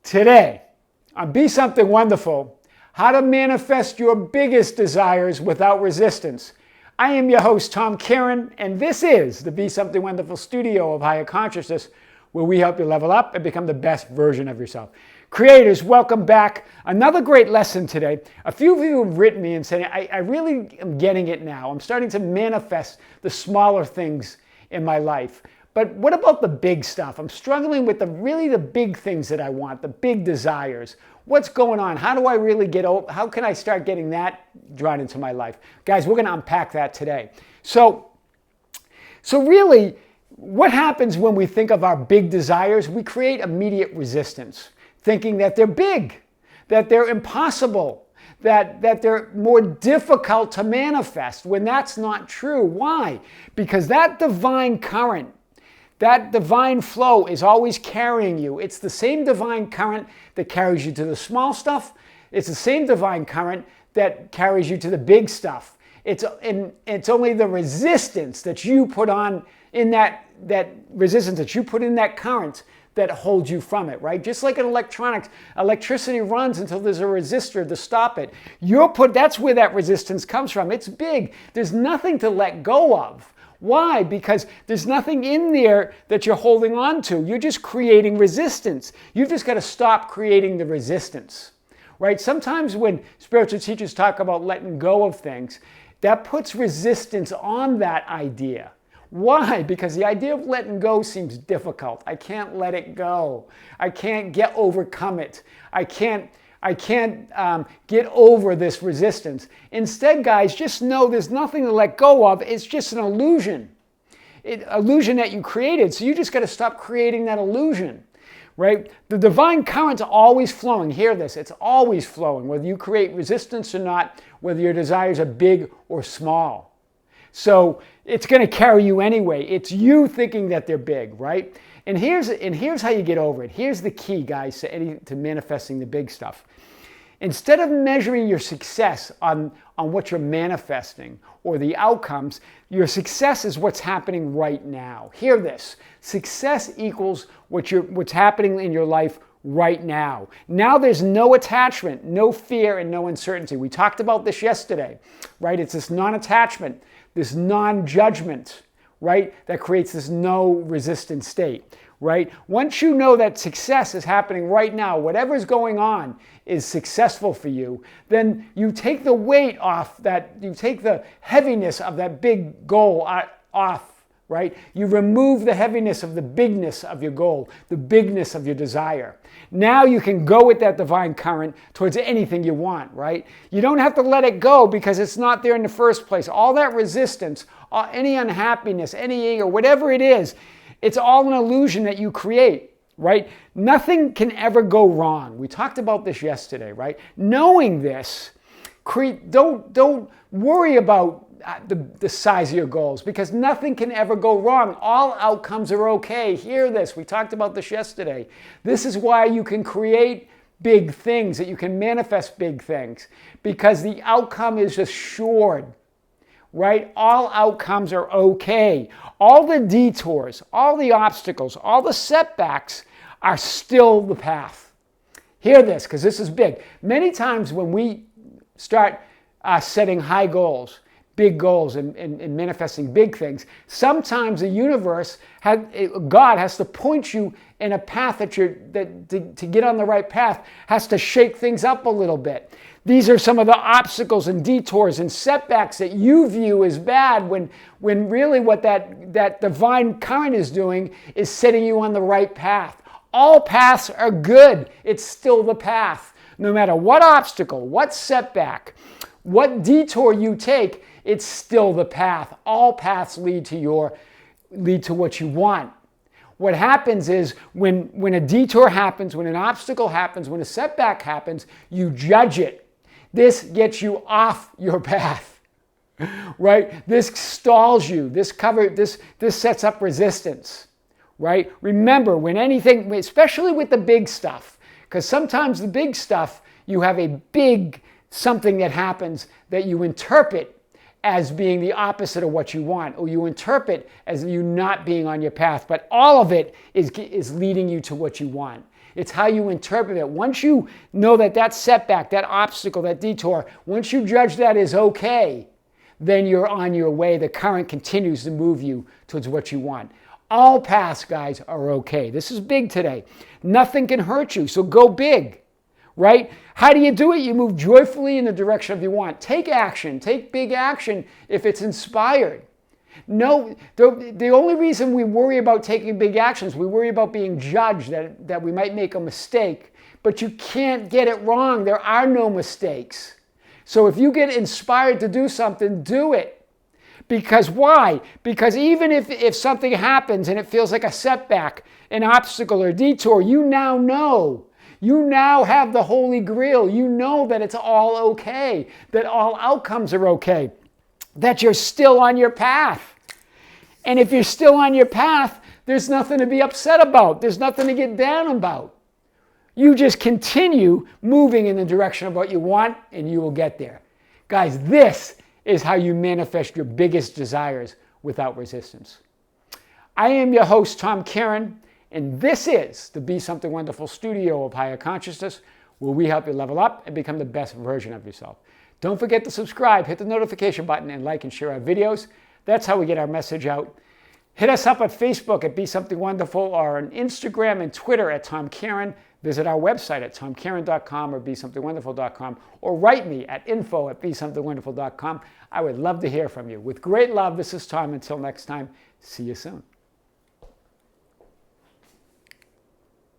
Today, on Be Something Wonderful, how to manifest your biggest desires without resistance. I am your host, Tom Kieran, and this is the Be Something Wonderful studio of higher consciousness, where we help you level up and become the best version of yourself. Creators, welcome back. Another great lesson today. A few of you have written me and said, I really am getting it now. I'm starting to manifest the smaller things in my life. But what about the big stuff? I'm struggling with the big things that I want, the big desires. What's going on? How do I really how can I start getting that drawn into my life? Guys, we're going to unpack that today. So really, what happens when we think of our big desires? We create immediate resistance, thinking that they're big, that they're impossible, that they're more difficult to manifest, when that's not true. Why? Because that divine current, that divine flow is always carrying you. It's the same divine current that carries you to the small stuff. It's the same divine current that carries you to the big stuff. It's only the resistance that you put on in that resistance that you put in that current that holds you from it, right? Just like in electronics, electricity runs until there's a resistor to stop it. That's where that resistance comes from. It's big. There's nothing to let go of. Why? Because there's nothing in there that you're holding on to. You're just creating resistance. You've just got to stop creating the resistance, right? Sometimes when spiritual teachers talk about letting go of things, that puts resistance on that idea. Why? Because the idea of letting go seems difficult. I can't let it go. I can't overcome it. I can't get over this resistance. Instead, guys, just know there's nothing to let go of. It's just an illusion. Illusion that you created. So you just got to stop creating that illusion, right? The divine current's always flowing. Hear this. It's always flowing, whether you create resistance or not, whether your desires are big or small. So it's going to carry you anyway. It's you thinking that they're big, right? And here's how you get over it. Here's the key, guys, to manifesting the big stuff. Instead of measuring your success on what you're manifesting or the outcomes, your success is what's happening right now. Hear this. Success equals what's happening in your life right now. Now there's no attachment, no fear, and no uncertainty. We talked about this yesterday, right? It's this non-attachment, this non-judgment, right? That creates this no resistant state, right? Once you know that success is happening right now, whatever's going on is successful for you, then you take the weight off you take the heaviness of that big goal off, right? You remove the heaviness of the bigness of your goal, the bigness of your desire. Now you can go with that divine current towards anything you want, right? You don't have to let it go because it's not there in the first place. All that resistance, any unhappiness, any anger, whatever it is, it's all an illusion that you create, right? Nothing can ever go wrong. We talked about this yesterday, right? Knowing this, don't worry about the size of your goals, because nothing can ever go wrong. All outcomes are okay. Hear this. We talked about this yesterday. This is why you can create big things, that you can manifest big things, because the outcome is assured, right? All outcomes are okay. All the detours, all the obstacles, all the setbacks are still the path. Hear this, because this is big. Many times when we start setting high goals, big goals, and manifesting big things, sometimes the universe, God has to point you in a path to get on the right path, has to shake things up a little bit. These are some of the obstacles and detours and setbacks that you view as bad, when really what that divine current is doing is setting you on the right path. All paths are good. It's still the path. No matter what obstacle, what setback, what detour you take, it's still the path. All paths lead to what you want. What happens is when a detour happens, when an obstacle happens, when a setback happens, you judge it. This gets you off your path, right? This stalls you. This sets up resistance, right? Remember, when anything, especially with the big stuff, because sometimes the big stuff, you have a big something that happens that you interpret as being the opposite of what you want, or you interpret as you not being on your path, but all of it is leading you to what you want. It's how you interpret it. Once you know that that setback, that obstacle, that detour, once you judge that is okay, then you're on your way. The current continues to move you towards what you want. All paths, guys, are okay. This is big today. Nothing can hurt you, so go big, right? How do you do it? You move joyfully in the direction of you want. Take action. Take big action if it's inspired. No, the only reason we worry about taking big actions, we worry about being judged, that we might make a mistake. But you can't get it wrong. There are no mistakes. So if you get inspired to do something, do it. Because why? Because even if something happens and it feels like a setback, an obstacle or detour, you now know. You now have the Holy Grail. You know that it's all okay, that all outcomes are okay, that you're still on your path. And if you're still on your path, there's nothing to be upset about. There's nothing to get down about. You just continue moving in the direction of what you want, and you will get there. Guys, this is how you manifest your biggest desires without resistance. I am your host, Tom Caron, and this is the Be Something Wonderful studio of higher consciousness, where we help you level up and become the best version of yourself. Don't forget to subscribe, hit the notification button, and like and share our videos. That's how we get our message out. Hit us up at Facebook at Be Something Wonderful, or on Instagram and Twitter at Tom Caron. Visit our website at tomcaron.com or besomethingwonderful.com, or write me at info@besomethingwonderful.com. I would love to hear from you. With great love, this is Tom. Until next time, see you soon.